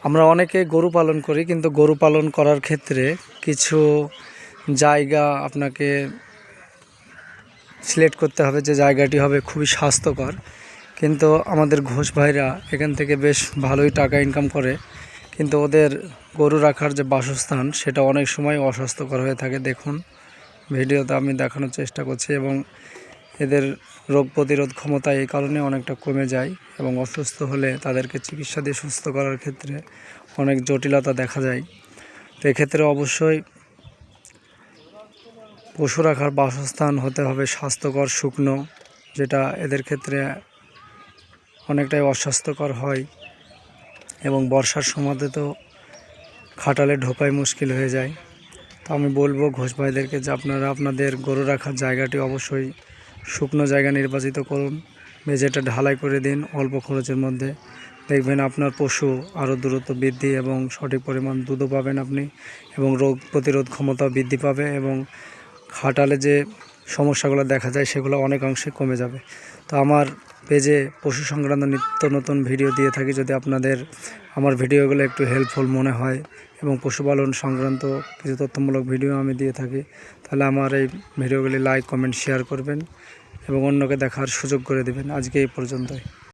আমরা অনেকে গরু পালন করি, কিন্তু গরু পালন করার ক্ষেত্রে কিছু জায়গা আপনাকে সিলেক্ট করতে হবে, যে জায়গাটি হবে খুবই স্বাস্থ্যকর। কিন্তু আমাদের ঘোষ ভাইরা এখান থেকে বেশ ভালোই টাকা ইনকাম করে, কিন্তু ওদের গরু রাখার যে বাসস্থান সেটা অনেক সময় অস্বাস্থ্যকর হয়ে থাকে। দেখুন ভিডিওতে আমি দেখানোর চেষ্টা করছি, এবং এদের রোগ প্রতিরোধ ক্ষমতা এই কারণে অনেকটা কমে যায়, এবং অসুস্থ হলে তাদেরকে চিকিৎসা দিয়ে সুস্থ করার ক্ষেত্রে অনেক জটিলতা দেখা যায়। তো এক্ষেত্রে অবশ্যই পশু রাখার বাসস্থান হতে হবে স্বাস্থ্যকর, শুকনো, যেটা এদের ক্ষেত্রে অনেকটাই অস্বাস্থ্যকর হয়। এবং বর্ষার সময়তে তো খাটালে ঢোকাই মুশকিল হয়ে যায়। তো আমি বলবো ঘোষ ভাইদেরকে যে আপনারা আপনাদের গরু রাখার জায়গাটি অবশ্যই শুকনো জায়গা নির্বাচিত করুন, মেঝেটা ঢালাই করে দিন অল্প খরচের মধ্যে। দেখবেন আপনার পশু আরও দ্রুত বৃদ্ধি এবং সঠিক পরিমাণ দুধও পাবেন আপনি, এবং রোগ প্রতিরোধ ক্ষমতাও বৃদ্ধি পাবে, এবং খাটালে যে সমস্যাগুলো দেখা যায় সেগুলো অনেকাংশে কমে যাবে। তো আমার পেজে পশু সংক্রান্ত নিত্য নতুন ভিডিও দিয়ে থাকি। যদি আপনাদের আমার ভিডিওগুলো একটু হেল্পফুল মনে হয় এবং পশুপালন সংক্রান্ত কিছু তথ্যমূলক ভিডিও আমি দিয়ে থাকি, তাহলে আমার এই ভিডিওগুলি লাইক, কমেন্ট, শেয়ার করবেন এবং অন্যকে দেখার সুযোগ করে দেবেন। আজকে এই পর্যন্তই।